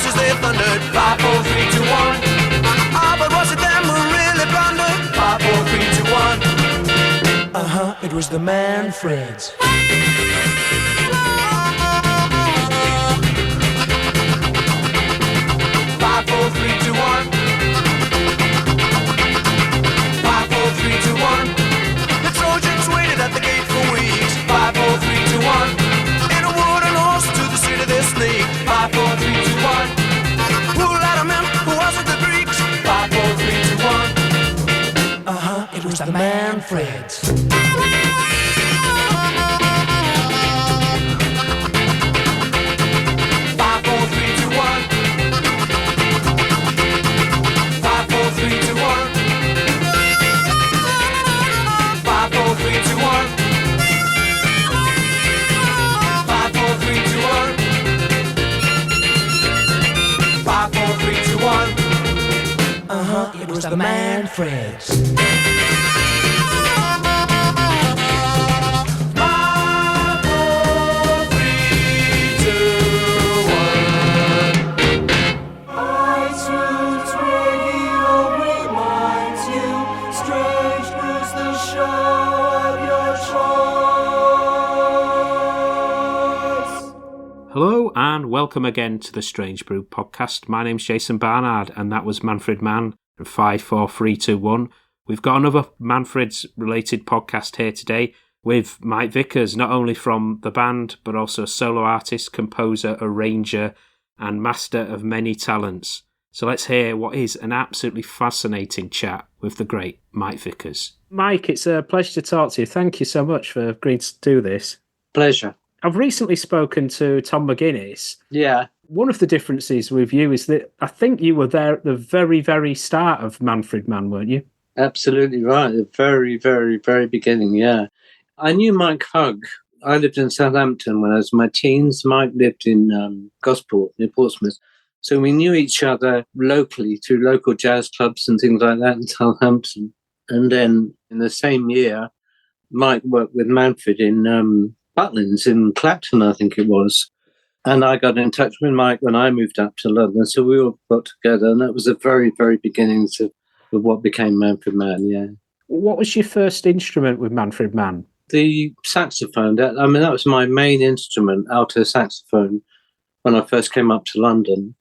horses they thundered. 5, 4, 3, 2, 1. Ah, but was it them who really blundered? 5, 4, 3, 2, 1. It was the Manfreds. 5, 4, 3, 2, 1. 5, 4, 3, 2, 1. The Trojans waited at the gate for weeks. 5, 4, 3, 2, 1. In a wooden horse to the city they sneak. 5, 4, 3, 2, 1. Who let 'em in? Who wasn't the Greeks? 5, 4, 3, 2, 1. It was the Manfreds. 5, 4, 3, 2, 1. 5, 4, 3, 2, 1. 5, 4, 3, 2, 1. 5, 4, 3, 2, 1. 5, 4, 3, 2, 1. It was the Manfreds. 5, 4, 3, 2, 1. iTunes Radio reminds you, strange news, the show of your choice. Hello and welcome again to the Strange Brew podcast. My name's Jason Barnard and that was Manfred Mann and 54321. We've got another Manfreds related podcast here today with Mike Vickers, not only from the band but also a solo artist, composer, arranger and master of many talents. So let's hear what is an absolutely fascinating chat with the great Mike Vickers. Mike, it's a pleasure to talk to you. Thank you so much for agreeing to do this. Pleasure. I've recently spoken to Tom McGuinness. Yeah. One of the differences with you is that I think you were there at the very, very start of Manfred Mann, weren't you? Absolutely right. The very, very, very beginning, yeah. I knew Mike Hugg. I lived in Southampton when I was in my teens. Mike lived in Gosport, near Portsmouth. So we knew each other locally through local jazz clubs and things like that in Southampton. And then in the same year, Mike worked with Manfred in Butlins in Clacton, I think it was. And I got in touch with Mike when I moved up to London. So we all got together. And that was the very, very beginnings of what became Manfred Mann, yeah. What was your first instrument with Manfred Mann? The saxophone. That was my main instrument, alto saxophone, when I first came up to London.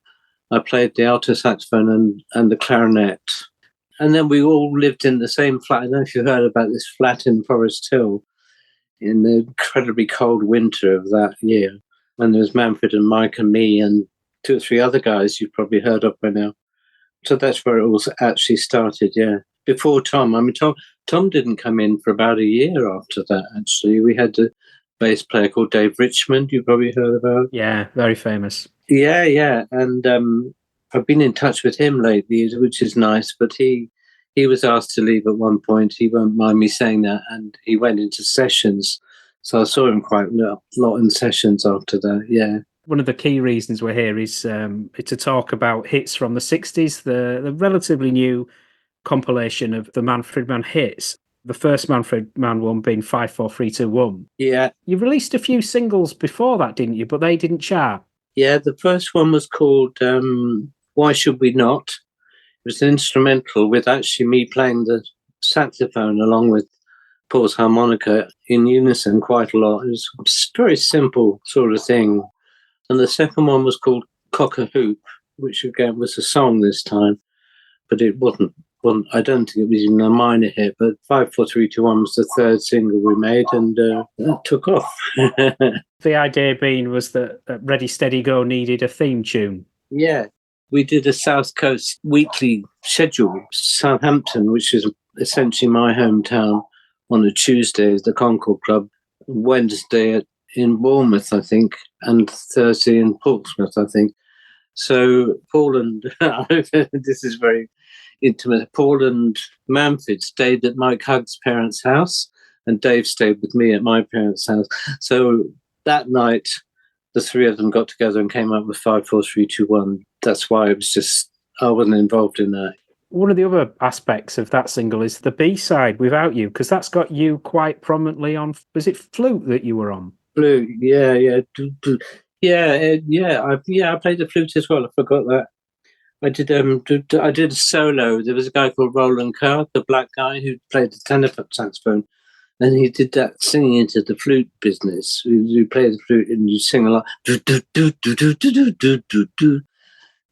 I played the alto saxophone and the clarinet. And then we all lived in the same flat. I don't know if you heard about this flat in Forest Hill in the incredibly cold winter of that year. And there was Manfred and Mike and me and 2 or 3 other guys you've probably heard of by now. So that's where it all actually started, yeah. Before Tom. Tom didn't come in for about a year after that, actually. We had a bass player called Dave Richmond, you probably heard about. Yeah, very famous. Yeah. And I've been in touch with him lately, which is nice, but he was asked to leave at one point. He won't mind me saying that. And he went into sessions. So I saw him quite a lot in sessions after that, yeah. One of the key reasons we're here is to talk about hits from the 60s, the relatively new compilation of the Manfred Mann hits. The first Manfred Mann one being 54321. Yeah. You released a few singles before that, didn't you? But they didn't chart. Yeah, the first one was called Why Should We Not? It was an instrumental with actually me playing the saxophone along with Paul's harmonica in unison quite a lot. It was a very simple sort of thing. And the second one was called Cock a Hoop, which again was a song this time, but it wasn't. I don't think it was even a minor hit, but 54321 was the third single we made, and that took off. The idea being was that Ready, Steady, Go needed a theme tune. Yeah, we did a South Coast weekly schedule. Southampton, which is essentially my hometown, on a Tuesday is the Concord Club, Wednesday in Bournemouth, I think, and Thursday in Portsmouth, I think. So Paul and this is very intimate. Paul and Manfred stayed at Mike Hugg's parents' house, and Dave stayed with me at my parents' house. So that night, the three of them got together and came up with 54321. That's why it was just I wasn't involved in that. One of the other aspects of that single is the B-side, Without You, because that's got you quite prominently on. Was it flute that you were on? Flute, yeah. I played the flute as well. I forgot that. I did a solo. There was a guy called Roland Kerr, the black guy who played the tenor saxophone, and he did that singing into the flute business. You play the flute and you sing a lot, do do do do do do do do do do.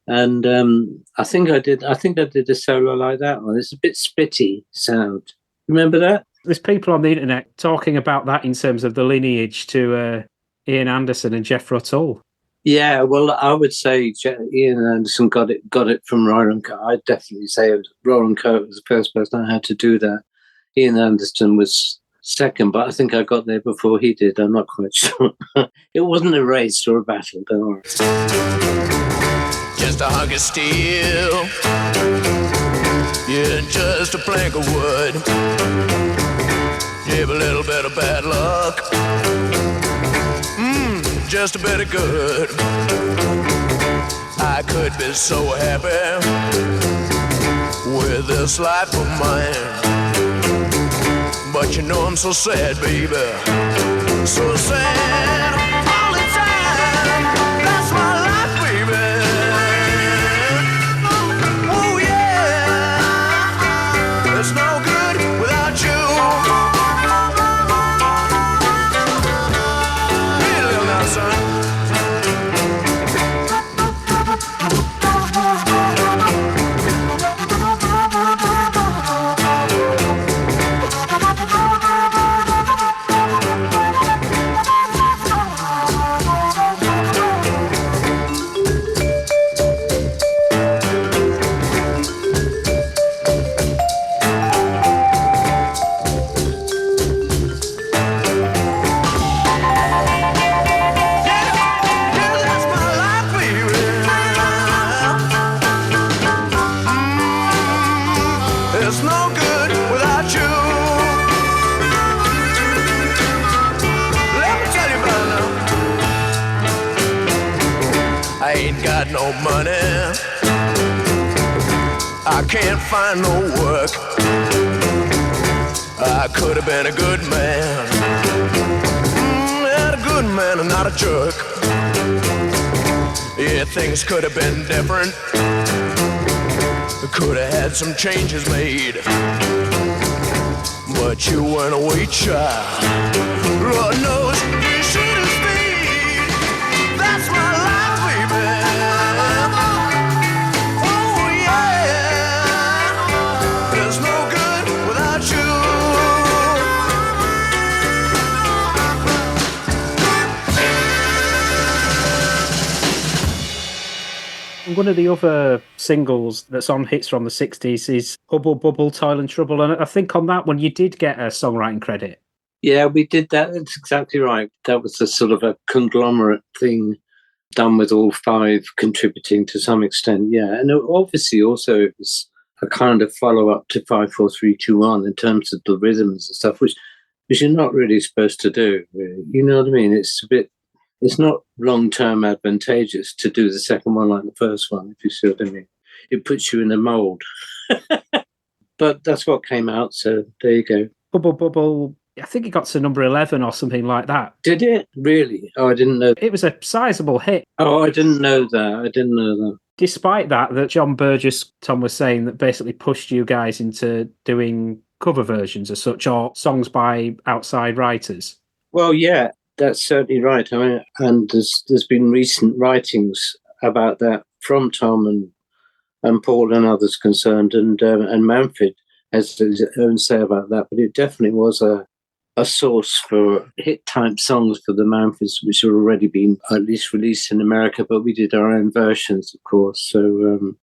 And I think I did a solo like that one. It's a bit spitty sound. Remember that? There's people on the internet talking about that in terms of the lineage to Ian Anderson and Jeff Ruttall. Yeah, well, I would say Ian Anderson got it from Roland Kerr. I'd definitely say Roland Kerr was the first person I had to do that. Ian Anderson was second, but I think I got there before he did. I'm not quite sure. It wasn't a race or a battle, don't worry. Just a hunk of steel. Yeah, just a plank of wood. Give a little bit of bad luck. Just a bit of good. I could be so happy with this life of mine, but you know I'm so sad, baby, so sad all the time. That's my life, baby. Oh yeah, it's no good without you. No money, I can't find no work. I could have been a good man, and a good man and not a jerk. Yeah, things could have been different. Could have had some changes made, but you weren't a wait child. Lord knows you should have stayed. That's my life, baby. One of the other singles that's on hits from the 60s is Hubble Bubble, Toil and Trouble. And I think on that one you did get a songwriting credit. Yeah, we did that. That's exactly right. That was a sort of a conglomerate thing done with all five contributing to some extent. Yeah, and obviously also it was a kind of follow-up to 5, 4, 3, 2, 1 in terms of the rhythms and stuff, which you're not really supposed to do. Really. You know what I mean? It's not long-term advantageous to do the second one like the first one, if you see what I mean. It puts you in a mould. But that's what came out, so there you go. Bubble Bubble, I think it got to number 11 or something like that. Did it? Really? Oh, I didn't know. It was a sizable hit. Oh, I didn't know that. Despite that John Burgess, Tom was saying, that basically pushed you guys into doing cover versions as such, or songs by outside writers. Well, yeah. That's certainly right. I mean, and there's been recent writings about that from Tom and Paul and others concerned, and Manfred has his own say about that. But it definitely was a source for hit type songs for the Manfreds, which had already been at least released in America. But we did our own versions, of course. So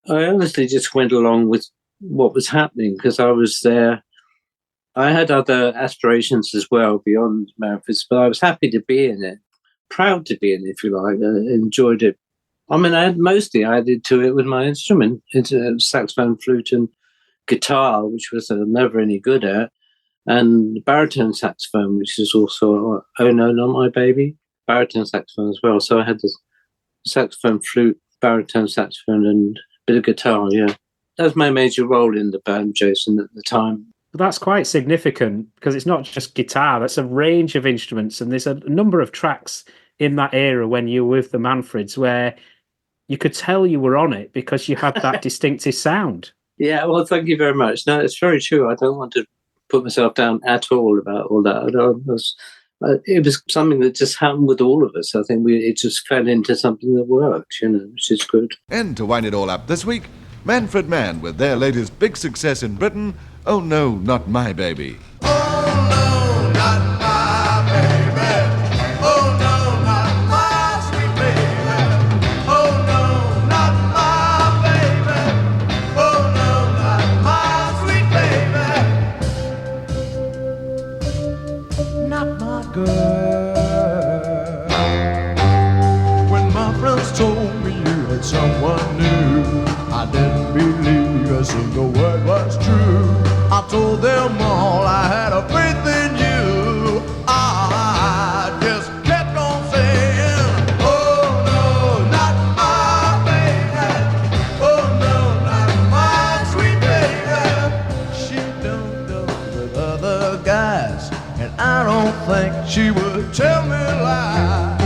I honestly just went along with what was happening because I was there. I had other aspirations as well beyond Manfreds, but I was happy to be in it, proud to be in it, if you like. I enjoyed it. I mean, I added to it with my instrument, into saxophone, flute, and guitar, which was never any good at, and baritone saxophone, which is also "Oh No, Not My Baby," baritone saxophone as well. So I had the saxophone, flute, baritone saxophone, and a bit of guitar. Yeah, that was my major role in the band, Jason, at the time. But that's quite significant because it's not just guitar, that's a range of instruments, and there's a number of tracks in that era when you were with the Manfreds where you could tell you were on it because you had that distinctive sound. Yeah, well, thank you very much. No, it's very true. I don't want to put myself down at all about all that. It was something that just happened with all of us. I think it just fell into something that worked, which is good. And to wind it all up this week, Manfred Mann with their latest big success in Britain, Oh No, Not My Baby. When my friends told me you had someone new, I didn't believe a single word was true. I told them all I had a faith in you. I just kept on saying, oh no, not my baby. Oh no, not my sweet baby. She don't go with other guys, and I don't think she would tell me lies.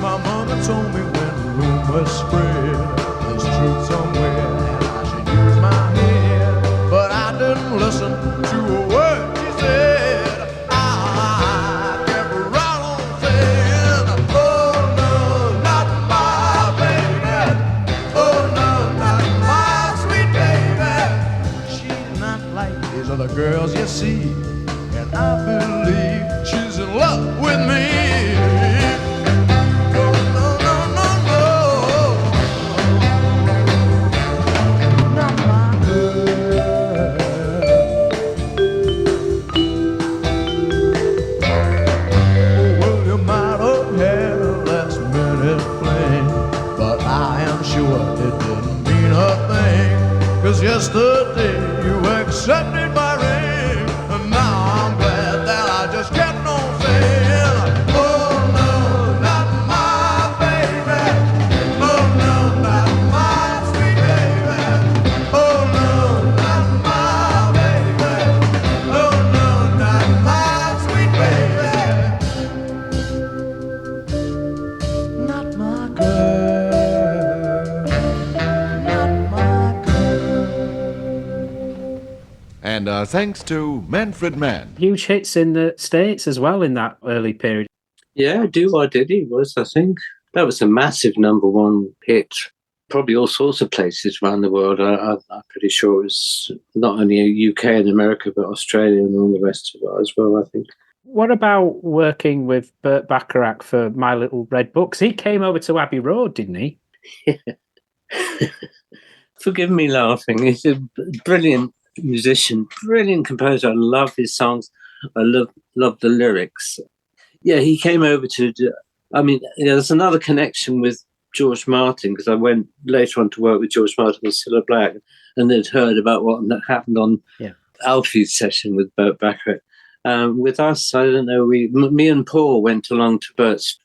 My mother told me when the rumors spread, there's truth somewhere, and I should use my head. But I didn't listen to a word she said. I kept right on saying, oh no, not my baby. Oh no, not my sweet baby. She's not like these other girls you see, and I believe she's in love with me. Oh, no, no, no, no. Not my girl. Oh, well, you might have had a last minute fling, but I am sure it didn't mean a thing. 'Cause yesterday you accepted my ring, and now I'm glad that I just kept on saying, oh no, not my baby. Oh no, not my sweet baby. Oh no, not my baby. Oh no, not my sweet baby. Not my girl. Not my girl. And our thanks to Manfred Mann. Huge hits in the States as well in that early period. Yeah, Do I Did He was, I think. That was a massive #1 hit. Probably all sorts of places around the world. I'm pretty sure it was not only UK and America, but Australia and all the rest of it as well, I think. What about working with Burt Bacharach for My Little Red Book? 'Cause he came over to Abbey Road, didn't he? Forgive me laughing. He's a brilliant musician, brilliant composer. I love his songs. I love the lyrics. Yeah, he came over to do, there's another connection with George Martin, because I went later on to work with George Martin and Cilla Black, and they'd heard about what happened on Alfie's session with Burt Bacharach. With us, I don't know, me and Paul went along to Burt's.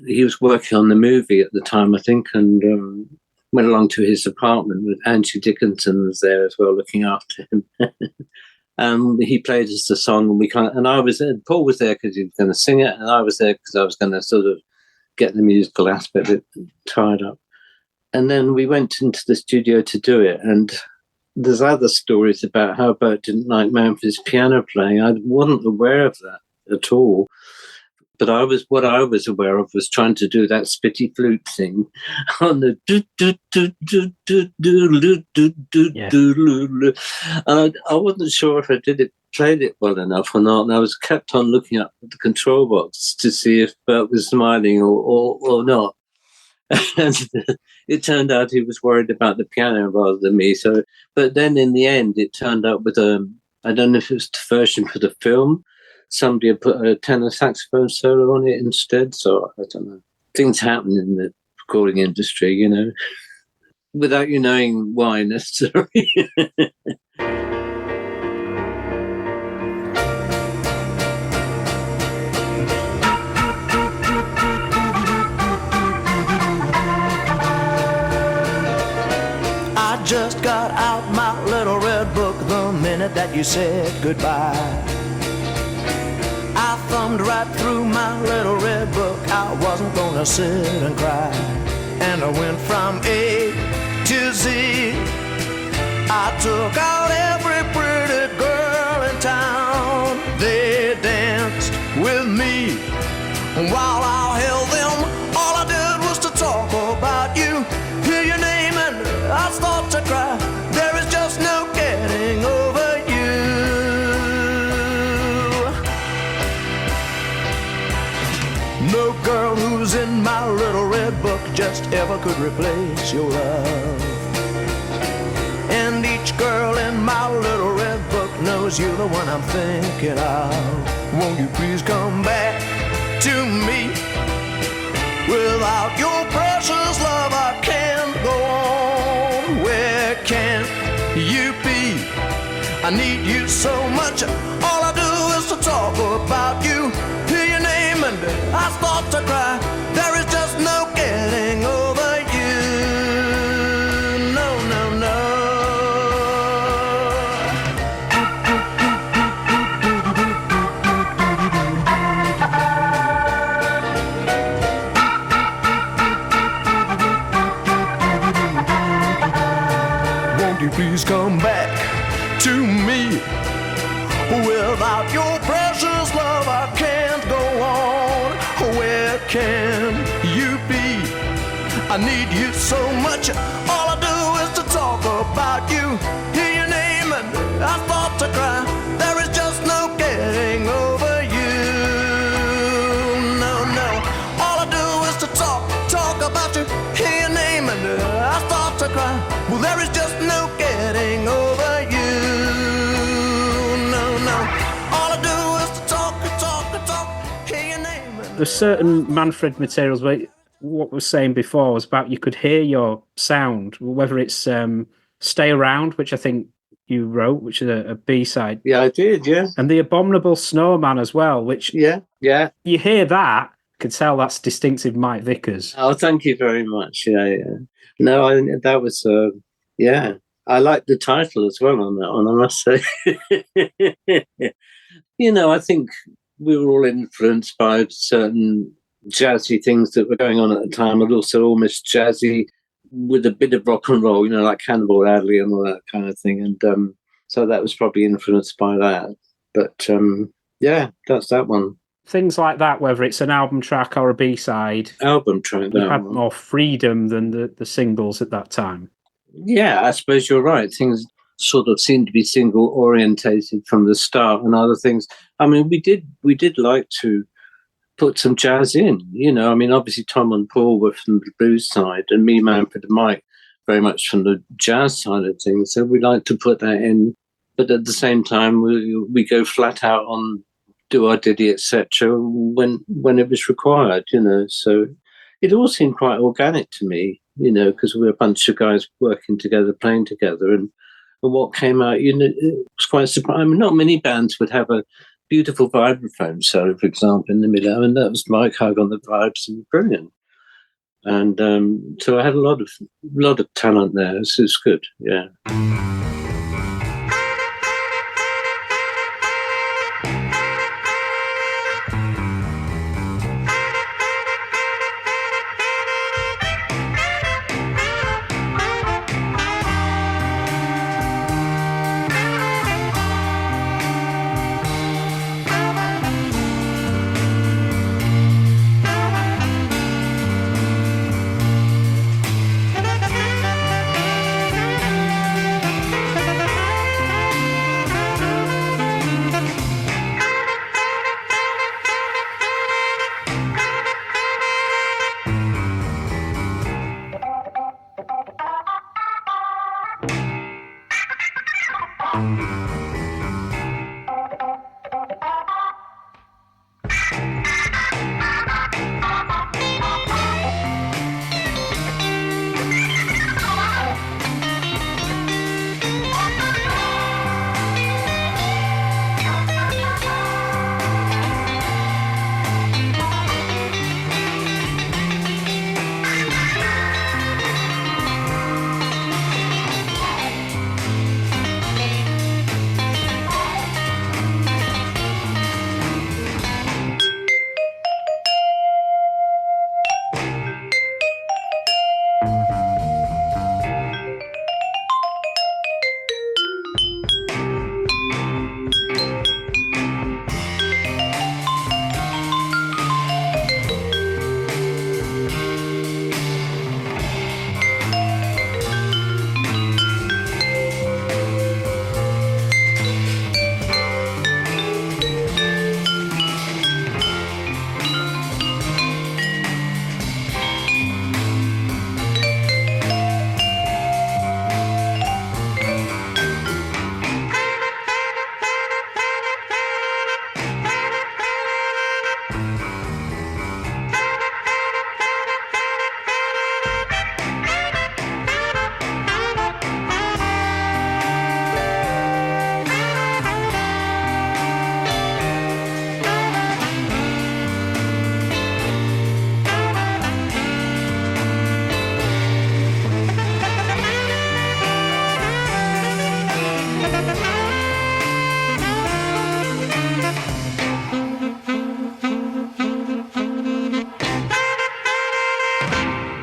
He was working on the movie at the time, I think, and went along to his apartment with Angie Dickinson was there as well, looking after him. He played us the song, and I was there. Paul was there because he was going to sing it, and I was there because I was going to sort of get the musical aspect of it tied up. And then we went into the studio to do it, and there's other stories about how Bert didn't like Manfred's piano playing. I wasn't aware of that at all. But what I was aware of was trying to do that spitty flute thing on the do do do do do do do do do. And I wasn't sure if I played it well enough or not. And I was kept on looking up at the control box to see if Bert was smiling or not. And it turned out he was worried about the piano rather than me. So, but then in the end, it turned out with I don't know if it was the version for the film. Somebody had put a tenor saxophone solo on it instead. So I don't know. Things happen in the recording industry, you know, without you knowing why necessarily. I just got out my little red book the minute that you said goodbye. I thumbed right through my little red book. I wasn't gonna sit and cry. And I went from A to Z. I took out every pretty girl in town. They danced with me while I held them. All I did was to talk about you, hear your name, and I start to cry. There is just no getting over you. No girl who's in my little red book just ever could replace your love. And each girl in my little red book knows you're the one I'm thinking of. Won't you please come back to me? Without your precious love I can't go on. Where can you be? I need you so much. All I do is to talk about you, hear your name, and I start to cry. There is just no getting over you. No, no, no. Won't you please come back to me? Without your precious love I can't go on. Where can you be? I need you so much. All I do is to talk about you, hear your name, and I start to cry. There is just no getting over you. No, no. All I do is to talk about you, hear your name, and I start to cry. Well, there is just no getting over you. No, no. All I do is to talk, hear your name. There's certain Manfred materials where what I was saying before was about you could hear your sound, whether it's Stay Around, which I think you wrote, which is a B-side. Yeah, I did, yeah. And The Abominable Snowman as well, which Yeah. you hear that, you can tell that's distinctive Mike Vickers. Oh, thank you very much. Yeah. No, I think that was, yeah. I like the title as well on that one, I must say. You know, I think we were all influenced by certain jazzy things that were going on at the time, and also almost jazzy with a bit of rock and roll, you know, like Cannibal Adderley and all that kind of thing. And so that was probably influenced by that. But yeah, that's that one. Things like that, whether it's an album track or a B-side, Album track. you had more freedom than the singles at that time. Yeah, I suppose you're right. Things sort of seemed to be single orientated from the start, and other things. I mean, we did like to put some jazz in, you know. I mean, obviously Tom and Paul were from the blues side, and me, Manfred and Mike, very much from the jazz side of things. So we like to put that in, but at the same time, we go flat out on Do Our Diddy, etc. when it was required, you know. So it all seemed quite organic to me, you know, because we were a bunch of guys working together, playing together, and what came out, you know, it was quite surprising. I mean, not many bands would have a beautiful vibraphone solo, for example, in the middle. I mean, that was Mike Hug on the vibes, and brilliant. And so I had a lot of talent there. So it's good, yeah.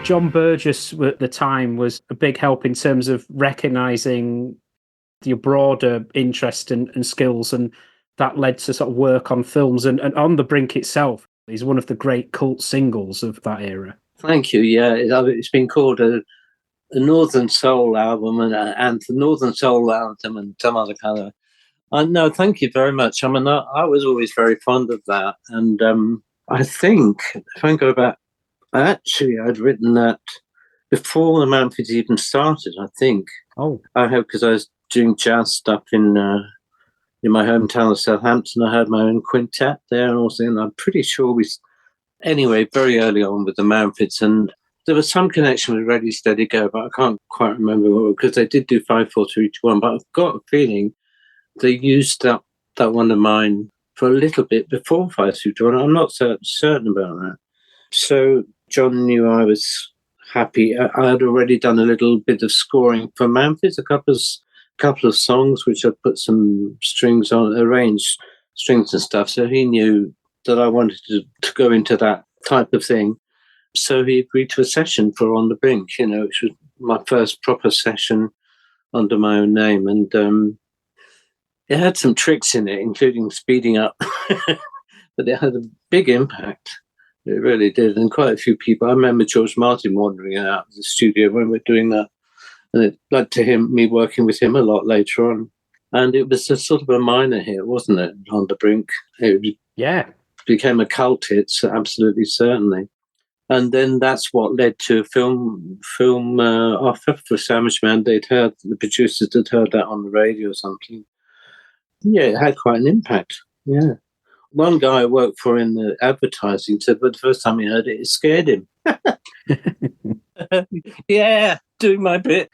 John Burgess at the time was a big help in terms of recognising your broader interest and skills, and that led to sort of work on films. And On the Brink itself is one of the great cult singles of that era. Thank you. Yeah, it's been called a Northern Soul album and an anthem, Northern Soul anthem, and some other kind of. No, thank you very much. I mean, I was always very fond of that, and I think if I go back, actually, I'd written that before the Manfreds even started. I think. Oh, I hope because I was doing jazz stuff in my hometown of Southampton. I had my own quintet there, and also, and I'm pretty sure anyway, very early on with the Manfreds, and there was some connection with Ready Steady Go, but I can't quite remember because they did do 5 4 3 2 1. But I've got a feeling they used that one of mine for a little bit before 5 3 2 1. I'm not certain about that. So John knew I was happy. I had already done a little bit of scoring for Manfreds, a couple of songs which I put some strings on, arranged strings and stuff. So he knew that I wanted to go into that type of thing. So he agreed to a session for On the Brink, which was my first proper session under my own name. And it had some tricks in it, including speeding up, but it had a big impact. It really did. And quite a few people, I remember George Martin wandering out of the studio when we were doing that. And it led to me working with him a lot later on. And it was a sort of a minor hit, wasn't it, On the Brink? It became a cult hit, so absolutely, certainly. And then that's what led to a film offer for Sandwich Man. The producers had heard that on the radio or something. Yeah, it had quite an impact. Yeah. One guy I worked for in the advertising said, but the first time he heard it, it scared him. Yeah, doing my bit.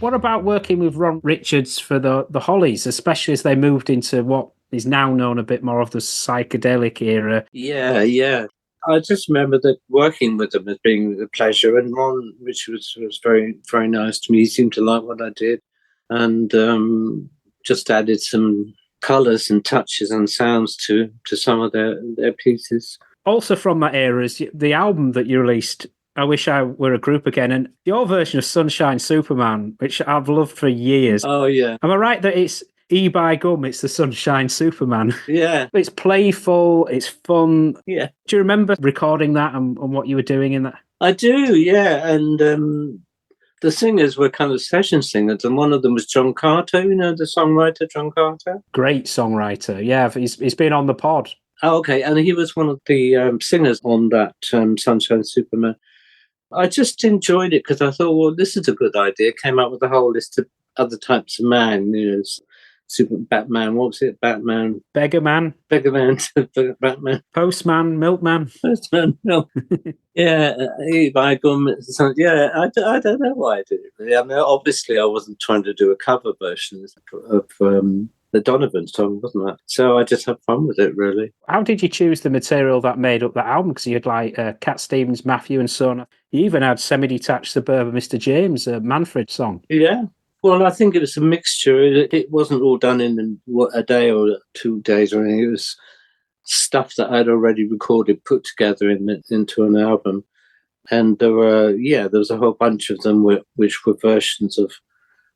What about working with Ron Richards for the Hollies, especially as they moved into what is now known a bit more of the psychedelic era? Yeah. I just remember that working with them as being a pleasure, and Ron Richards was very, very nice to me. He seemed to like what I did, and just added some colours and touches and sounds to some of their pieces. Also from that era is the album that you released, I Wish I Were a Group Again, and your version of Sunshine Superman, which I've loved for years. Oh, yeah. Am I right that it's E by gum, it's the Sunshine Superman. Yeah, It's playful, it's fun. yeah. Do you remember recording that and what you were doing in that? I do, yeah. And the singers were kind of session singers, and one of them was John Carter, the songwriter John Carter. Great songwriter. Yeah, he's been on the pod. Oh, okay, and he was one of the singers on that Sunshine Superman. I just enjoyed it because I thought, well, this is a good idea. Came up with a whole list of other types of man, Super Batman, what was it? Batman. Beggarman. Batman. Postman, Milkman. Postman, no. Yeah, by gum. Yeah, I don't know why I did it. Really. I mean, obviously, I wasn't trying to do a cover version of the Donovan song, wasn't I? So I just had fun with it, really. How did you choose the material that made up that album? Because you had like Cat Stevens, Matthew and Son. You even had Semi-Detached Suburban Mr. James, a Manfred song. Yeah. Well, I think it was a mixture. It wasn't all done in a day or 2 days or anything. It was stuff that I'd already recorded, put together into an album. And there was a whole bunch of them which were versions of,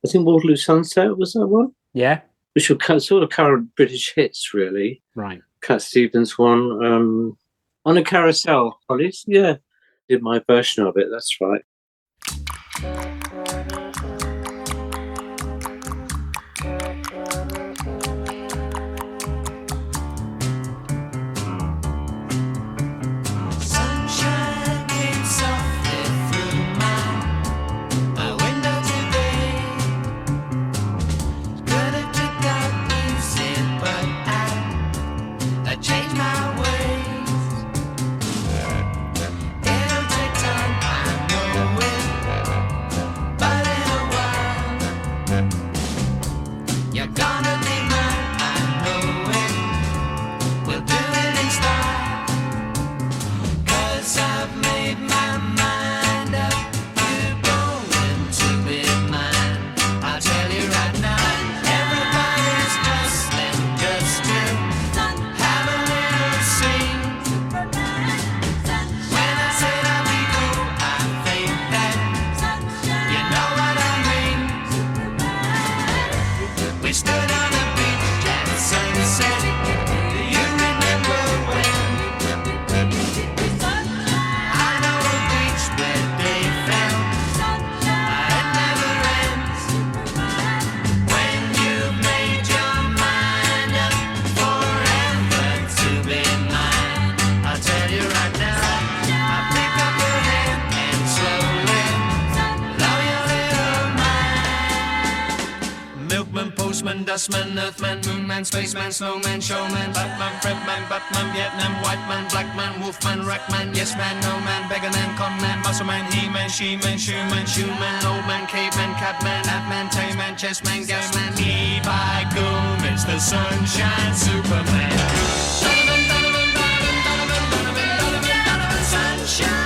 I think Waterloo Sunset, was that one? Yeah. Which were sort of current British hits, really. Right. Cat Stevens one. On a Carousel, Hollies. Yeah. Did my version of it, that's right. Dustman, Earthman, Moonman, Spaceman, Snowman, Showman, Batman, Fredman, Batman, Vietnam, Whiteman, Blackman, Wolfman, Rackman, Yes Man, No Man, Beggarman, Conman, Muscleman, He-Man, She-Man, Shoeman, Shoeman, Old Man, Caveman, Catman, Atman, Tayman, Chessman, Gasman, E-by-gum, it's the Sunshine Superman. Sunshine!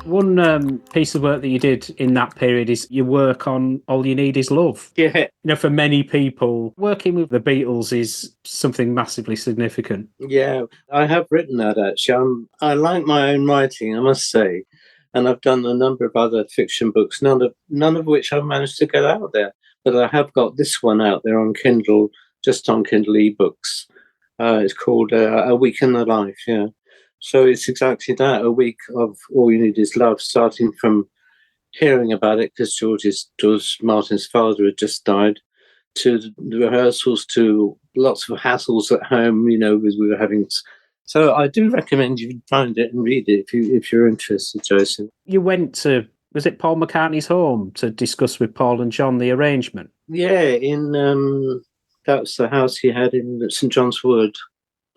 One piece of work that you did in that period is your work on All You Need Is Love. Yeah. For many people, working with the Beatles is something massively significant. Yeah, I have written that, actually. I like my own writing, I must say. And I've done a number of other fiction books, none of which I've managed to get out there. But I have got this one out there on Kindle, just on Kindle ebooks. It's called A Week in the Life, yeah. So it's exactly that, a week of All You Need Is Love, starting from hearing about it because George Martin's father had just died, to the rehearsals, to lots of hassles at home, we were having. So I do recommend you find it and read it if you're interested, Jason. You went to, was it Paul McCartney's home to discuss with Paul and John the arrangement? Yeah, in that was the house he had in St John's Wood.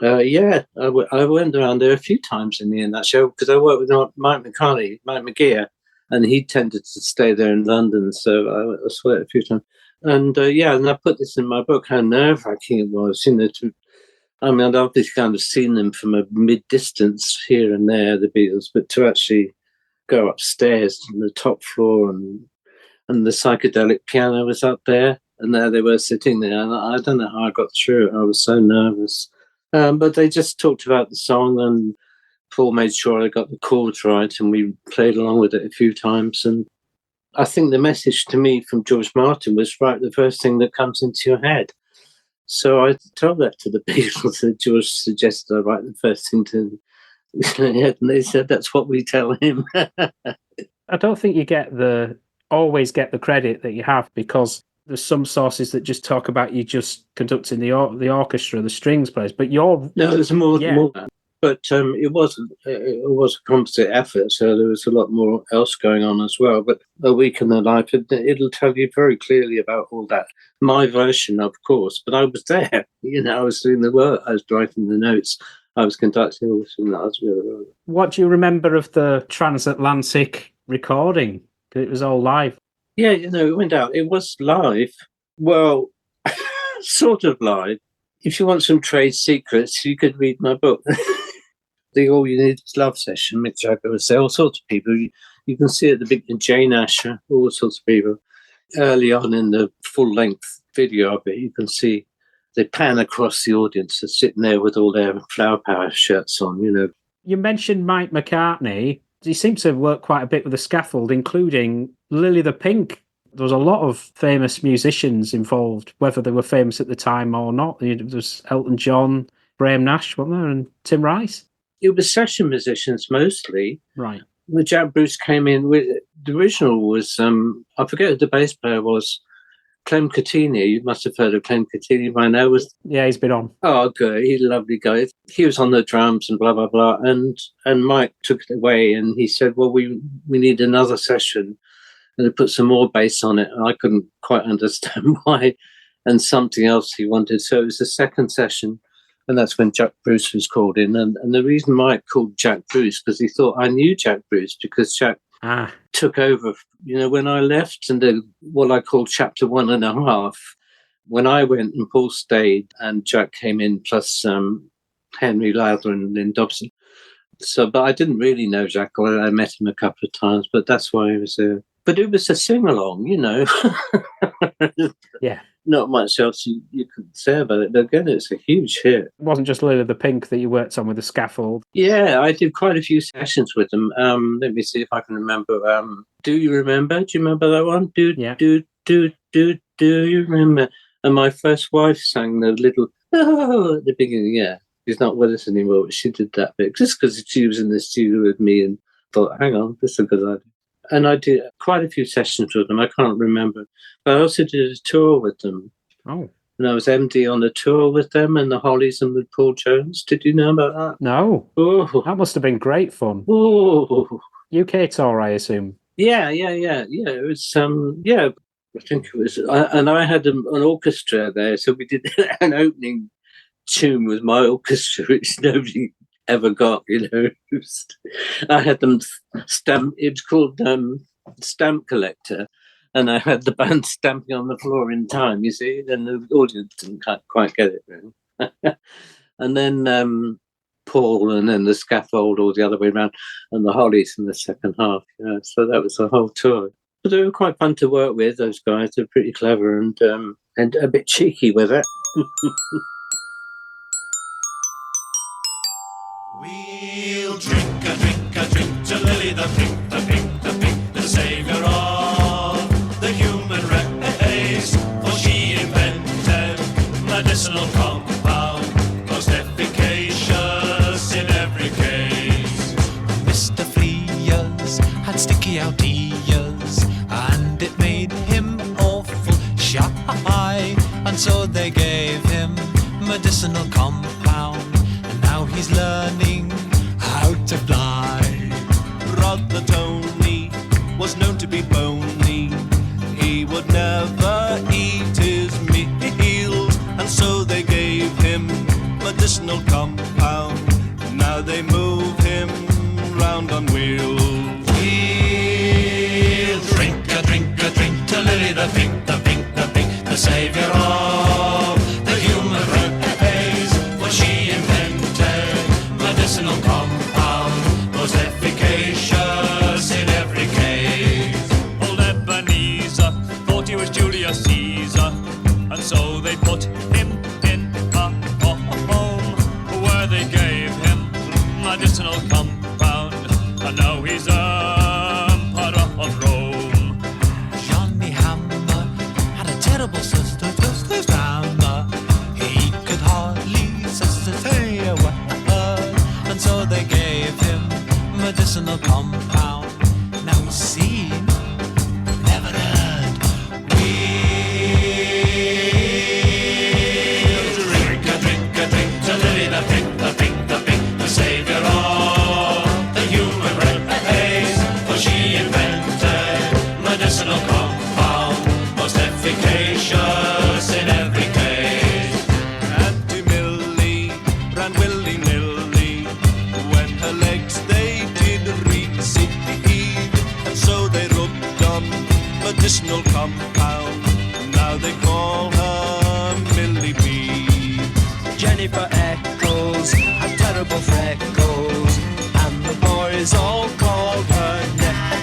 I went around there a few times in that show because I worked with Mike McGear, and he tended to stay there in London, so I saw it a few times. And and I put this in my book, how nerve-wracking it was, I'd obviously kind of seen them from a mid-distance here and there, the Beatles, but to actually go upstairs to the top floor and the psychedelic piano was up there, and there they were sitting there, and I don't know how I got through it. I was so nervous. But they just talked about the song, and Paul made sure I got the chords right, and we played along with it a few times. And I think the message to me from George Martin was, write the first thing that comes into your head. So I told that to the Beatles, that George suggested I write the first thing to their head, and they said that's what we tell him. I don't think you always get the credit that you have, because there's some sources that just talk about you just conducting the orchestra, the strings players, but you're... No, there's more than that. But it was a composite effort, so there was a lot more else going on as well. But A Week in the Life, it'll tell you very clearly about all that. My version, of course, but I was there. I was doing the work. I was writing the notes. I was conducting all this and that. What do you remember of the transatlantic recording? It was all live. Yeah, it went out. It was live. Well, sort of live. If you want some trade secrets, you could read my book. The All You Need Is Love session, Mick Jagger was there, all sorts of people. You can see at the big Jane Asher, all sorts of people. Early on in the full-length video of it, you can see they pan across the audience. They're sitting there with all their Flower Power shirts on, You mentioned Mike McCartney. He seemed to work quite a bit with the Scaffold, including Lily the Pink. There was a lot of famous musicians involved, whether they were famous at the time or not. There was Elton John, Graham Nash, wasn't there, and Tim Rice? It was session musicians mostly. Right. When Jack Bruce came in, the original was, I forget who the bass player was, Clem Catini. You must have heard of Clem Catini by now. Yeah, he's been on. Oh, good. He's a lovely guy. He was on the drums and blah, blah, blah. And Mike took it away and he said, well, we need another session. And they put some more bass on it. And I couldn't quite understand why. And something else he wanted. So it was the second session. And that's when Jack Bruce was called in. And the reason Mike called Jack Bruce, because he thought I knew Jack Bruce, because Jack took over, when I left, and what I call chapter 1.5. When I went and Paul stayed and Jack came in, plus Henry Lowther and Lynn Dobson. So, but I didn't really know Jack. I met him a couple of times, but that's why he was there. But it was a sing-along, Yeah. Not much else you could say about it. But again, it's a huge hit. It wasn't just Lily the Pink that you worked on with the Scaffold. Yeah, I did quite a few sessions with them. Let me see if I can remember. Do you remember? Do you remember that one? Do you remember? And my first wife sang the little at the beginning. Yeah, she's not with us anymore, but she did that bit just because she was in the studio with me and thought, hang on, this is a good idea. And I did quite a few sessions with them. I can't remember. But I also did a tour with them. Oh. And I was MD on the tour with them and the Hollies and with Paul Jones. Did you know about that? No. Oh. That must have been great fun. Oh. UK tour, I assume. Yeah. It was, I think it was. And I had an orchestra there. So we did an opening tune with my orchestra, which nobody ever got, I had them stamp. It was called Stamp Collector, and I had the band stamping on the floor in time. You see, and the audience didn't quite get it really. And then Paul, and then the Scaffold, all the other way around, and the Hollies in the second half. So that was the whole tour. But they were quite fun to work with. Those guys, they're pretty clever and a bit cheeky with it. We'll drink to Lily the Pink, the saviour of the human race. For she invented medicinal compound, most efficacious in every case. Mr. Fleas had sticky out ears, and it made him awful shy. And so they gave him medicinal compound, and now he's learning how to fly. Brother Tony was known to be bony. He would never eat his meals, and so they gave him medicinal compound. Now they move him round on wheels. We'll drink a to Lily the Pink, the Pink, the Pink, the saviour of the human race. For she invented medicinal compound, most efficacious in every case. Old Ebenezer thought he was Julius Caesar, and so they put him in a home where they gave him medicinal compound, and now he's emperor of Rome. Johnny Hammer had a terrible sister's grammar. He could hardly say a word, and so they gave him medicinal compound. Now he's seen, never heard. We'll drink to Lily the Pink, the Pink, the Pink, the saviour of the human race. For she invented medicinal compound, most efficacious in every case. Auntie Millie ran willy-nilly when her legs they did recede, and so they rubbed on medicinal compound. Now they call her Millie Bee. Jennifer Eccles had terrible freckles, and the boys all called her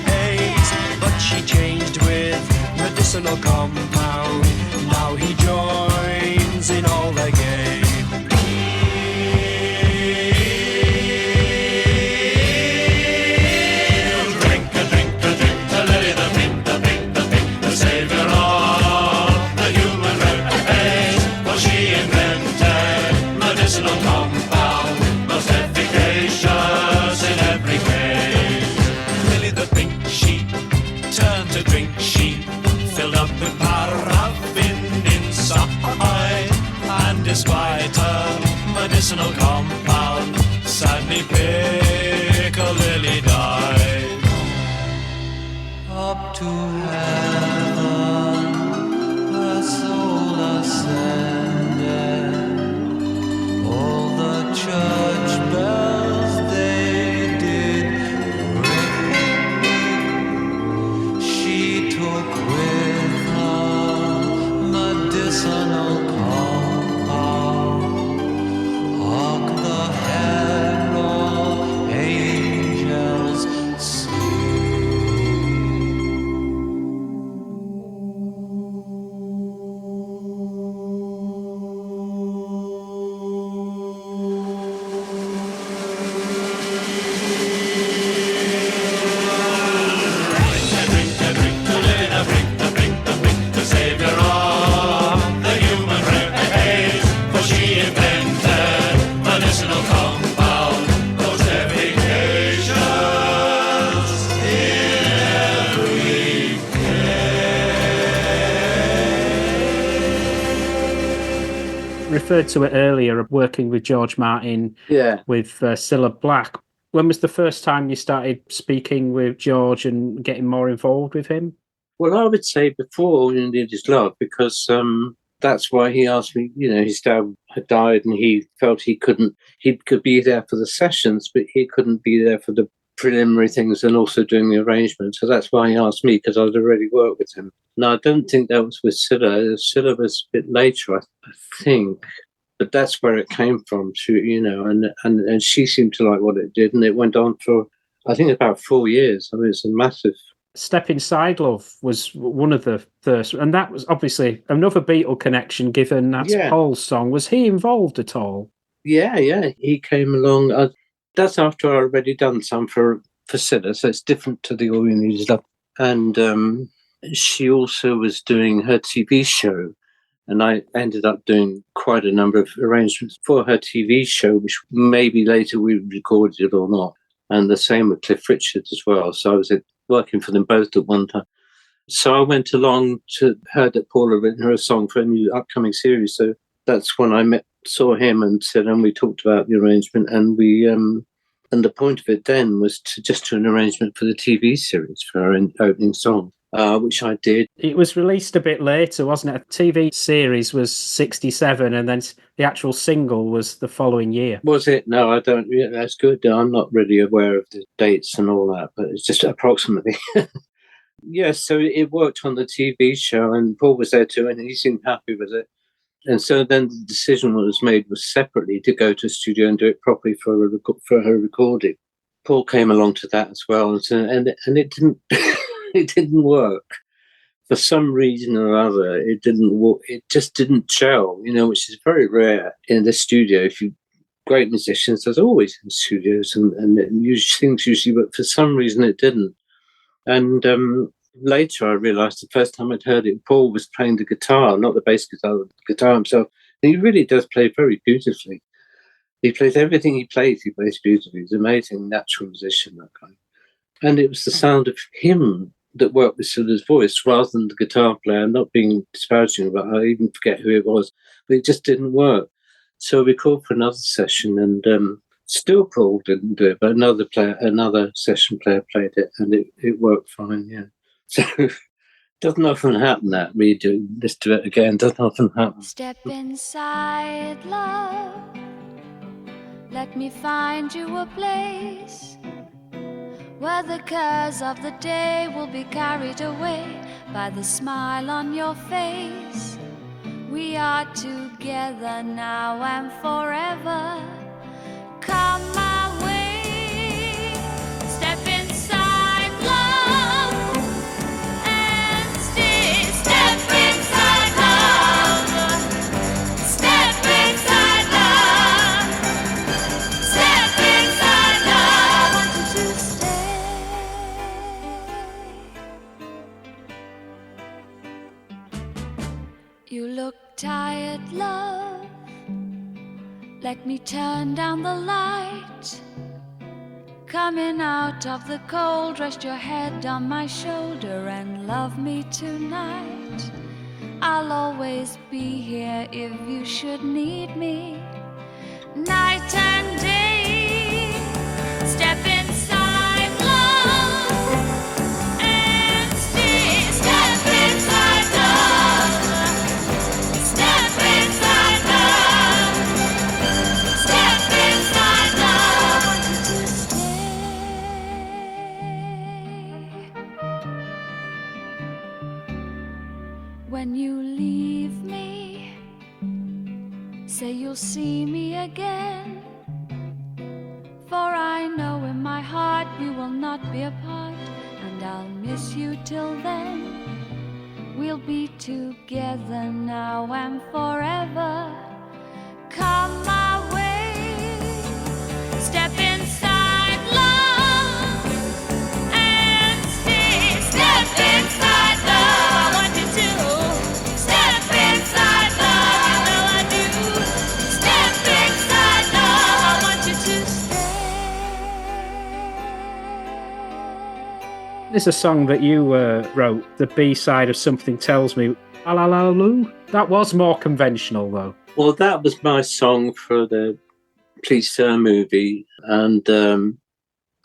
names. But she changed with medicinal compound. Now he joins in all the game. Drink to Lily the Pink, the Pink, the Pink, the saviour of the human race. For she invented medicinal compound, most efficacious in every case. Lily the Pink, she turned to drink, she filled up with paraffin inside, and despite her medicinal compound, sadly Pickle Lily died. Up to heaven, her soul ascended. All the church bells they did ring. She took with her medicinal compound. Hark the herald angels sing. Drink to Lily the Pink, the Pink, the Pink, the saviour of the human race. For she invented medicinal compound, most efficacious in every Referred to it earlier, working with George Martin, Yeah. with Cilla Black. When was the first time you started speaking with George and getting more involved with him? Well, I would say before All You Need Is Love, because that's why he asked me. You know, his dad had died, and he felt he could be there for the sessions, but he couldn't be there for the preliminary things and also doing the arrangements. So that's why he asked me, because I'd already worked with him. No, I don't think that was with Cilla. Cilla was a bit later, I think. But that's where it came from, and she seemed to like what it did, and it went on for, I think, about 4 years. I mean, it's a massive. Step Inside Love was one of the first, and that was obviously another Beatle connection, given that's Paul's song. Was he involved at all? Yeah, he came along. That's after I'd already done some for Cilla, so it's different to the All You Need Is Love. And she also was doing her TV show, and I ended up doing quite a number of arrangements for her TV show, which maybe later we recorded it or not. And the same with Cliff Richard as well. So I was working for them both at one time. So I went along to heard that Paul had written her a song for a new upcoming series. So that's when I saw him and said, and we talked about the arrangement, and and the point of it then was to just do an arrangement for the TV series for our opening song, which I did. It was released a bit later, wasn't it? A TV series was 67, and then the actual single was the following year. Was it? No, I don't. Yeah, that's good. I'm not really aware of the dates and all that, but it's just approximately. Yes, so it worked on the TV show, and Paul was there too, and he seemed happy with it. And so then the decision was made was separately to go to a studio and do it properly for her recording. Paul came along to that as well, and it didn't it didn't work for some reason or other. It didn't work. It just didn't gel, which is very rare in the studio. Great musicians, there's always in studios, and things usually work. For some reason, it didn't. And later I realised the first time I'd heard it, Paul was playing the guitar, not the bass guitar, the guitar himself. And he really does play very beautifully. He plays everything he plays beautifully. He's an amazing natural musician, that guy. And it was the sound of him that worked with Cilla's voice rather than the guitar player. I'm not being disparaging about it. I even forget who it was, but it just didn't work. So we called for another session, and still Paul didn't do it, but another session player played it, and it worked fine, yeah. So it doesn't often happen that let's do it again, doesn't often happen. Step inside, love. Let me find you a place where the cares of the day will be carried away by the smile on your face. We are together now and forever. Come my way, step inside, love, and stay. Step inside, love, step inside, love, step inside, love. I want you to stay. You look tired, love. Let me turn down the light. Coming out of the cold, rest your head on my shoulder and love me tonight. I'll always be here if you should need me. Night and day, step inside, love, and stay. Step inside, love, step inside, love, step inside, love. I want you to stay. When you leave me, say you'll see me again. For I know in my heart we will not be apart, and I'll miss you till then. We'll be together now and forever. Come my way, step inside, love, and stay. Step inside, love. I want you to step inside, love. You know I do. Step inside, love. I want you to stay. There's a song that you wrote, the B-side of Something Tells Me, La La La Loo. That was more conventional, though. Well, that was my song for the Please Sir movie, and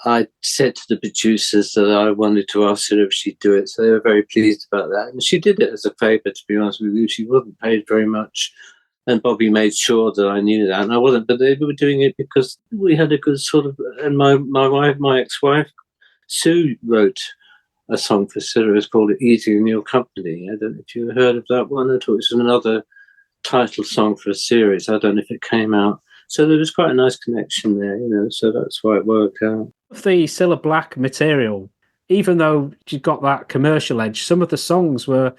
I said to the producers that I wanted to ask her if she'd do it, so they were very pleased about that. And she did it as a favour, to be honest with you. She wasn't paid very much, and Bobby made sure that I knew that, and I wasn't. But they were doing it because we had a good sort of. And my wife, my ex-wife, Sue, wrote a song for Cilla. It's called "Easy in Your Company." I don't know if you heard of that one at all. It's another title song for a series. I don't know if it came out. So there was quite a nice connection there, so that's why it worked out. The Cilla Black material, even though you got that commercial edge, some of the songs were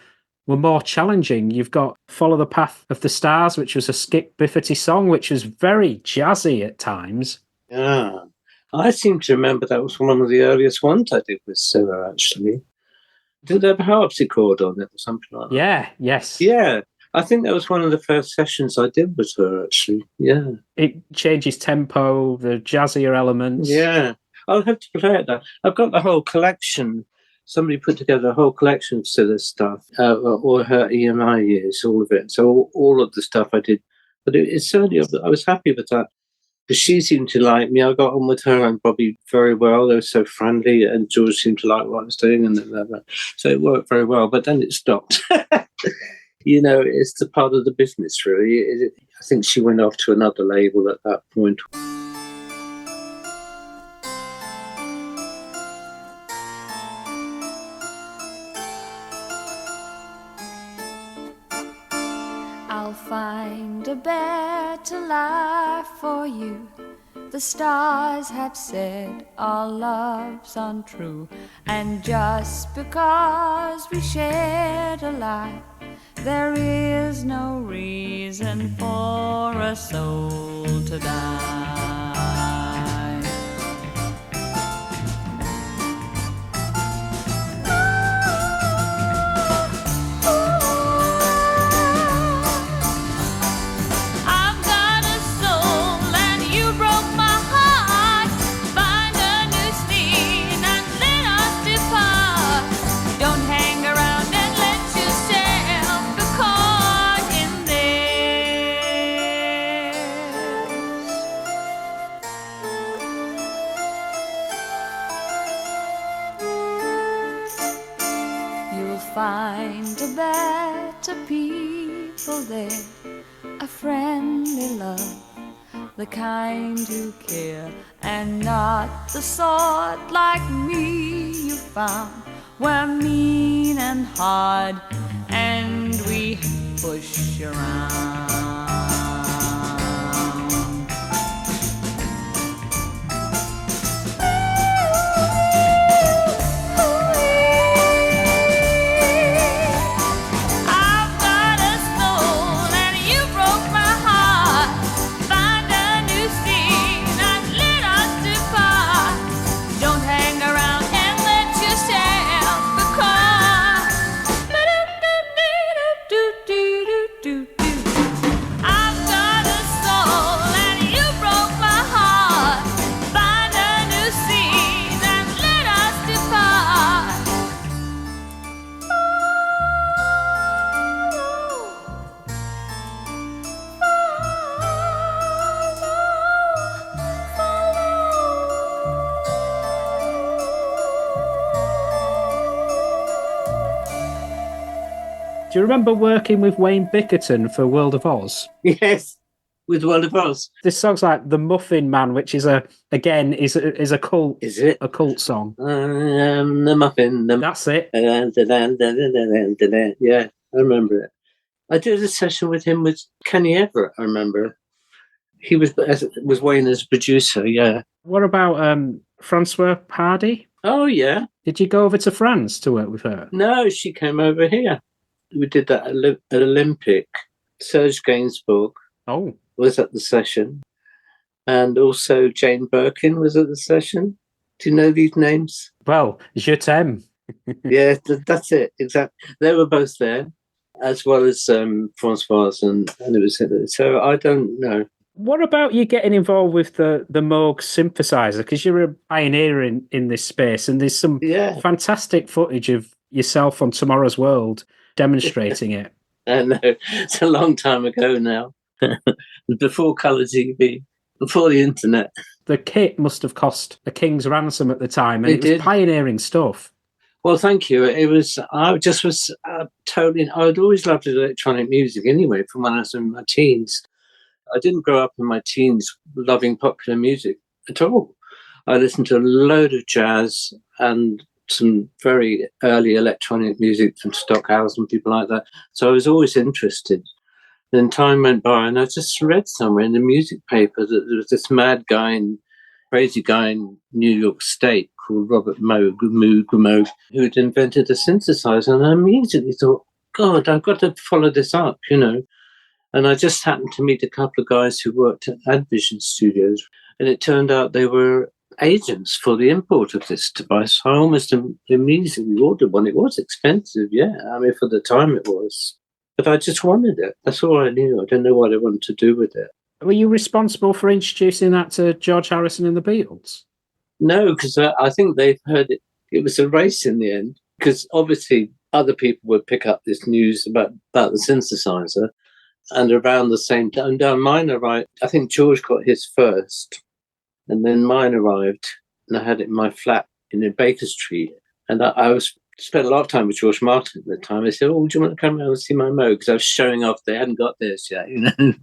more challenging. You've got Follow the Path of the Stars, which was a Skip Bifferty song, which was very jazzy at times. Yeah. I seem to remember that was one of the earliest ones I did with Cilla, actually. Did it have a harpsichord on it or something like that? Yeah, yes. Yeah. I think that was one of the first sessions I did with her, actually. Yeah. It changes tempo, the jazzier elements. Yeah. I'll have to play it now. I've got the whole collection somebody put together a whole collection of Cilla stuff, all her EMI years, all of it. So all of the stuff I did, but it's certainly, I was happy with that. Because she seemed to like me. I got on with her and Bobby very well. They were so friendly, and George seemed to like what I was doing, and so it worked very well. But then it stopped. It's the part of the business, really. I think she went off to another label at that point. I'll find a better life for you. The stars have said our love's untrue, and just because we shared a life, there is no reason for a soul to die. Find a better people there, a friendly love, the kind who care, and not the sort like me you found. We're mean and hard, and we push around. Do you remember working with Wayne Bickerton for World of Oz? Yes, with World of Oz. This song's like The Muffin Man, which is a cult. Is it a cult song? The Muffin. That's it. Yeah, I remember it. I did a session with him with Kenny Everett. I remember he was Wayne as producer. Yeah. What about Francois Hardy? Oh yeah. Did you go over to France to work with her? No, she came over here. We did that at Olympic. Serge Gainsbourg was at the session. And also Jane Birkin was at the session. Do you know these names? Well, Je t'aime. Yeah, that's it. Exactly. They were both there, as well as Francoise, and it was so I don't know. What about you getting involved with the Moog synthesizer? Because you're a pioneer in this space, and there's some fantastic footage of yourself on Tomorrow's World demonstrating it. I know. It's a long time ago now. Before colour TV, before the internet. The kit must have cost a king's ransom at the time, and it was pioneering stuff. Well, thank you. I I'd always loved electronic music anyway, from when I was in my teens. I didn't grow up in my teens loving popular music at all. I listened to a load of jazz and some very early electronic music from Stockhausen and people like that. So I was always interested. Then time went by, and I just read somewhere in the music paper that there was this crazy guy in New York State called Robert Moog, who had invented a synthesizer. And I immediately thought, God, I've got to follow this up, And I just happened to meet a couple of guys who worked at Advision Studios, and it turned out they were agents for the import of this device. I almost immediately ordered one. It was expensive, for the time it was. But I just wanted it. That's all I knew. I didn't know what I wanted to do with it. Were you responsible for introducing that to George Harrison and the Beatles? No, because I think they've heard it it was a race in the end, because obviously other people would pick up this news about the synthesizer, and around the same time, mine arrived. I think George got his first, and then mine arrived, and I had it in my flat in Baker Street, and I spent a lot of time with George Martin at the time. I said, "Oh, do you want to come around and see my Moog?" Because I was showing off. They hadn't got theirs yet, you know.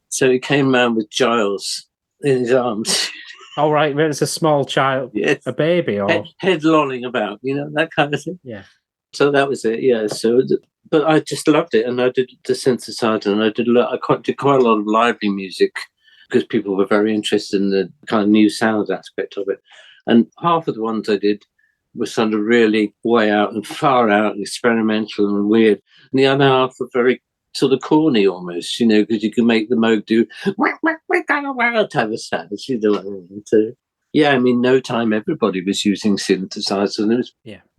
So he came around with Giles in his arms. All right, it was a small child, Yes. a baby, or Head lolling about, you know, that kind of thing. Yeah. So that was it, yeah. So, but I just loved it, and I did the synthesizer, and I did quite a lot of lively music because people were very interested in the kind of new sound aspect of it. And half of the ones I did were sort of really way out and far out, and experimental and weird, and the other half were very sort of corny almost, you know, because you can make the Moog do type of sounds, you know. So, yeah, I mean, no time everybody was using synthesizers, and it was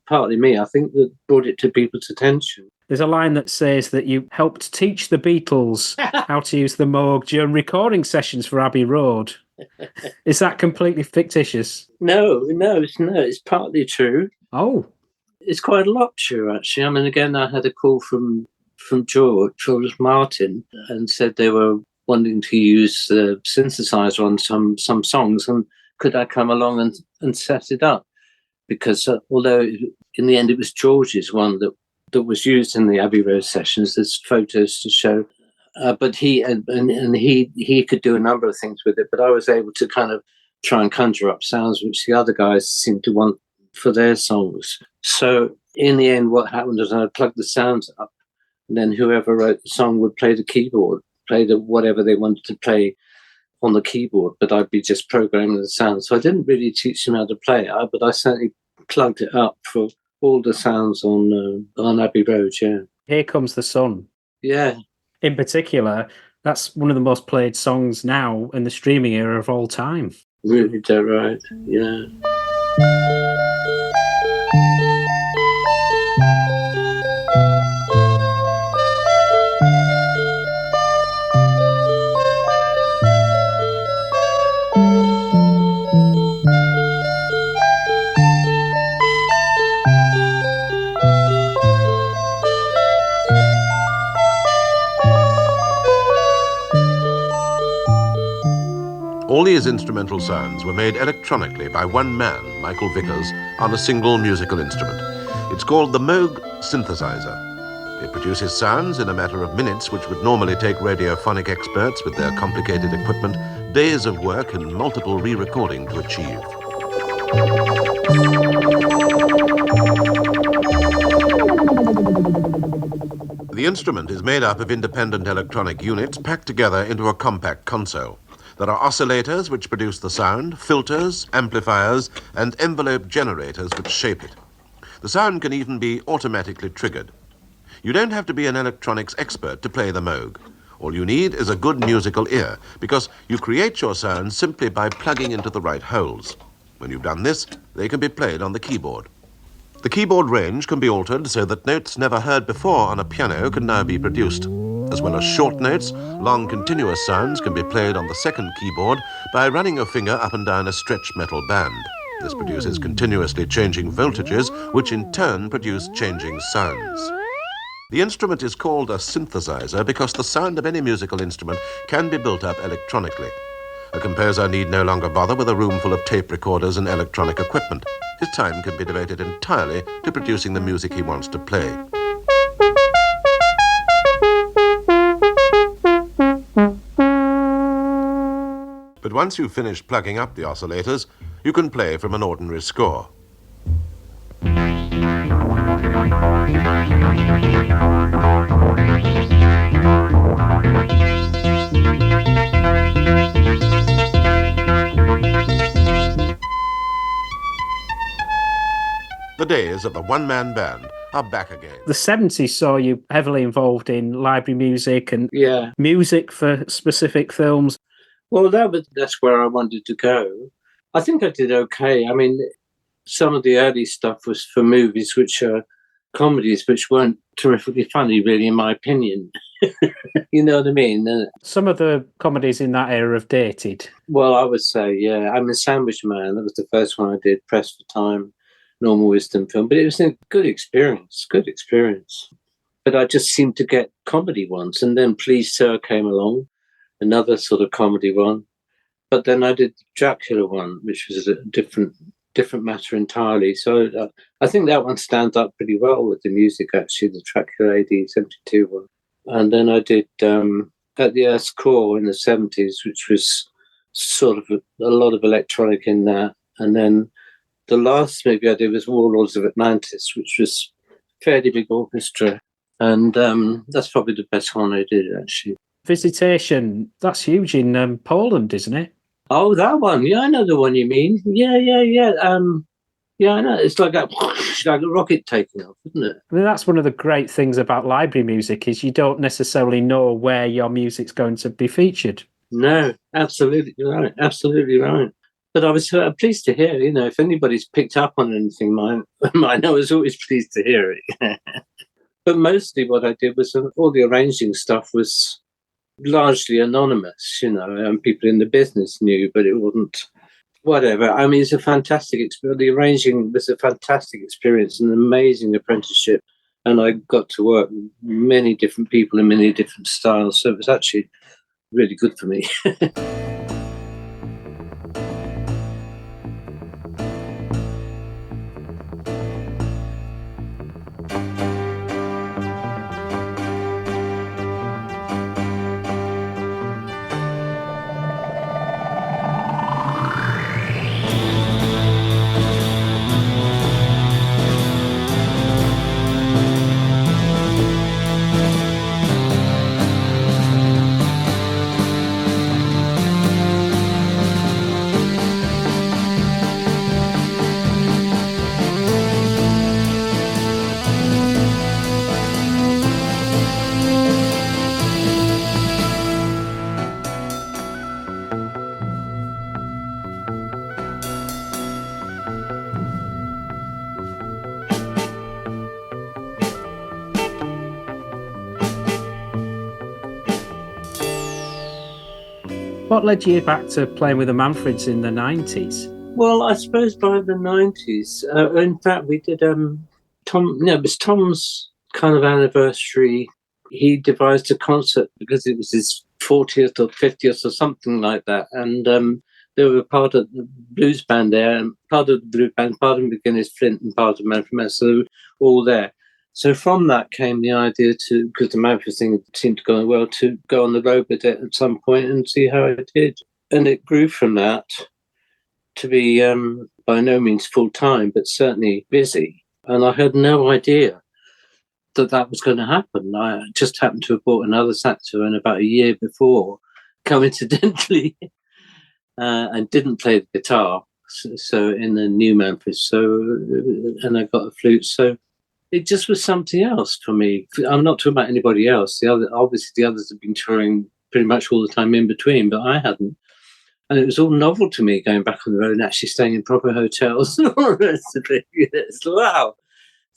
partly me, I think, that brought it to people's attention. There's a line that says that you helped teach the Beatles how to use the Moog during recording sessions for Abbey Road. Is that completely fictitious? No, it's partly true. Oh. It's quite a lot true, actually. I mean, again, I had a call from George Martin, and said they were wanting to use the synthesizer on some songs, and could I come along and set it up? Because although in the end it was George's one that was used in the Abbey Road sessions, there's photos to show. But he could do a number of things with it. But I was able to kind of try and conjure up sounds which the other guys seemed to want for their songs. So in the end, what happened was I plugged the sounds up, and then whoever wrote the song would play the keyboard, play whatever they wanted to play on the keyboard, but I'd be just programming the sound. So I didn't really teach them how to play it, but I certainly plugged it up for all the sounds on Abbey Road, yeah. Here Comes the Sun. Yeah. In particular, that's one of the most played songs now in the streaming era of all time. Really dead right, yeah. All these instrumental sounds were made electronically by one man, Michael Vickers, on a single musical instrument. It's called the Moog synthesizer. It produces sounds in a matter of minutes which would normally take radiophonic experts with their complicated equipment days of work and multiple re-recording to achieve. The instrument is made up of independent electronic units packed together into a compact console. There are oscillators which produce the sound, filters, amplifiers, and envelope generators which shape it. The sound can even be automatically triggered. You don't have to be an electronics expert to play the Moog. All you need is a good musical ear, because you create your sound simply by plugging into the right holes. When you've done this, they can be played on the keyboard. The keyboard range can be altered so that notes never heard before on a piano can now be produced. As well as short notes, long continuous sounds can be played on the second keyboard by running your finger up and down a stretched metal band. This produces continuously changing voltages, which in turn produce changing sounds. The instrument is called a synthesizer because the sound of any musical instrument can be built up electronically. A composer need no longer bother with a room full of tape recorders and electronic equipment. His time can be devoted entirely to producing the music he wants to play. But once you've finished plugging up the oscillators, you can play from an ordinary score. The days of the one-man band are back again. The 70s saw you heavily involved in library music and music for specific films. Well, that's where I wanted to go. I think I did okay. I mean, some of the early stuff was for movies which are comedies which weren't terrifically funny, really, in my opinion. You know what I mean? Some of the comedies in that era have dated. Well, I would say, yeah. I mean, Sandwich Man, that was the first one I did, Press for Time. Normal Wisdom film, but it was a good experience. But I just seemed to get comedy ones, and then Please Sir came along, another sort of comedy one. But then I did the Dracula one, which was a different matter entirely. So I think that one stands up pretty well with the music, actually, the Dracula AD 72 one. And then I did At the Earth's Core in the 70s, which was sort of a lot of electronic in that. And then the last movie I did was Warlords of Atlantis, which was fairly big orchestra. And that's probably the best one I did, actually. Visitation, that's huge in Poland, isn't it? Oh, that one. Yeah, I know the one you mean. Yeah. Yeah, I know. It's like like a rocket taking off, isn't it? I mean, that's one of the great things about library music is you don't necessarily know where your music's going to be featured. No, absolutely right. Absolutely right. But I was pleased to hear, if anybody's picked up on anything, mine, I was always pleased to hear it. But mostly what I did was all the arranging stuff was largely anonymous, and people in the business knew, but it wasn't whatever. I mean, it's a fantastic experience. The arranging was a fantastic experience, an amazing apprenticeship. And I got to work with many different people in many different styles. So it was actually really good for me. What led you back to playing with the Manfreds in the 90s? Well, I suppose by the 90s. In fact, we did it was Tom's kind of anniversary. He devised a concert because it was his 40th or 50th or something like that. And they were part of the blues band there, and part of the blues band, part of McGuinness Flint and part of Manfred Mann, so they were all there. So from that came the idea to, because the Manfred thing seemed to go well, to go on the road with it at some point and see how it did. And it grew from that to be by no means full-time, but certainly busy. And I had no idea that was going to happen. I just happened to have bought another saxophone about a year before, coincidentally, and didn't play the guitar. So in the new Memphis, and I got a flute. So it just was something else for me. I'm not talking about anybody else. Obviously the others have been touring pretty much all the time in between, but I hadn't. And it was all novel to me going back on the road and actually staying in proper hotels and all the rest of it. It's, wow,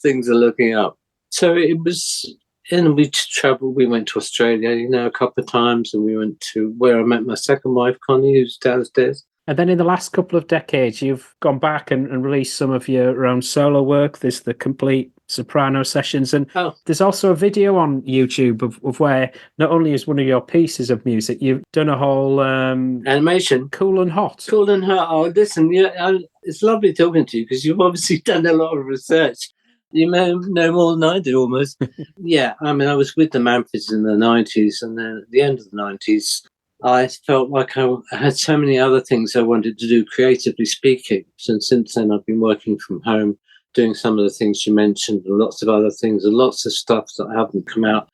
things are looking up. So it was, and we traveled. We went to Australia, a couple of times, and we went to where I met my second wife, Connie, who's downstairs. And then in the last couple of decades, you've gone back and released some of your own solo work. There's the complete soprano sessions. And there's also a video on YouTube of where not only is one of your pieces of music, you've done a whole animation. Cool and Hot. Cool and Hot. Oh, listen, it's lovely talking to you because you've obviously done a lot of research. You may know more than I did almost. Yeah, I mean, I was with the Manfreds in the 90s, and then at the end of the 90s, I felt like I had so many other things I wanted to do, creatively speaking. And since then, I've been working from home, doing some of the things you mentioned, and lots of other things, and lots of stuff that haven't come out.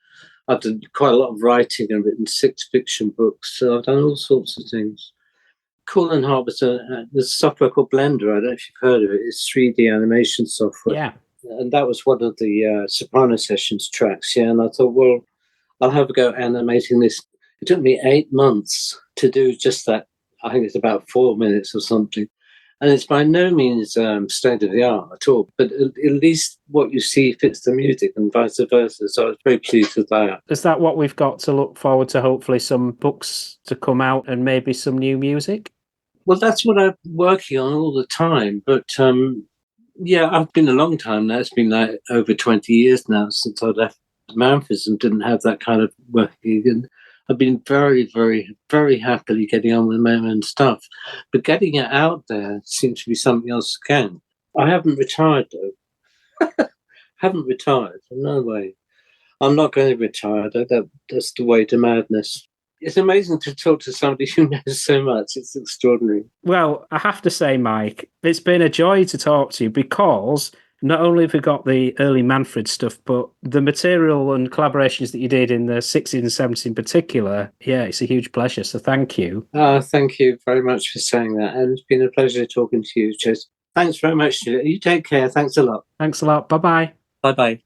I've done quite a lot of writing and written 6 fiction books, so I've done all sorts of things. Cool and Hot was there's a software called Blender. I don't know if you've heard of it. It's 3D animation software. Yeah. And that was one of the Soprano Sessions tracks, yeah. And I thought, well, I'll have a go animating this. It took me 8 months to do just that. I think it's about 4 minutes or something. And it's by no means state of the art at all, but at least what you see fits the music and vice versa. So I was very pleased with that. Is that what we've got to look forward to? Hopefully some books to come out and maybe some new music? Well, that's what I'm working on all the time. But Yeah, I've been a long time now. It's been like over 20 years now since I left Manfreds and didn't have that kind of work gig. And I've been very, very, very happily getting on with my own stuff. But getting it out there seems to be something else again. I haven't retired, though. Haven't retired. No way. I'm not going to retire. That's the way to madness. It's amazing to talk to somebody who knows so much. It's extraordinary. Well, I have to say, Mike, it's been a joy to talk to you because not only have we got the early Manfred stuff, but the material and collaborations that you did in the 60s and 70s in particular, yeah, it's a huge pleasure. So thank you. Thank you very much for saying that. And it's been a pleasure talking to you, Chase. Thanks very much, Julia. You take care. Thanks a lot. Thanks a lot. Bye-bye. Bye-bye.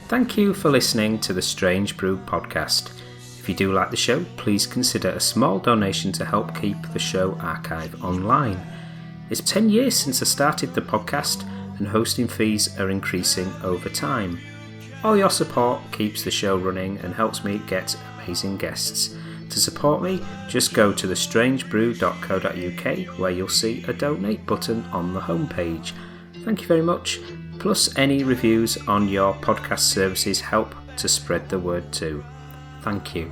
Thank you for listening to the Strange Brew podcast. If you do like the show, please consider a small donation to help keep the show archive online. It's 10 years since I started the podcast, and hosting fees are increasing over time. All your support keeps the show running and helps me get amazing guests. To support me, just go to thestrangebrew.co.uk where you'll see a donate button on the homepage. Thank you very much. Plus, any reviews on your podcast services help to spread the word too. Thank you.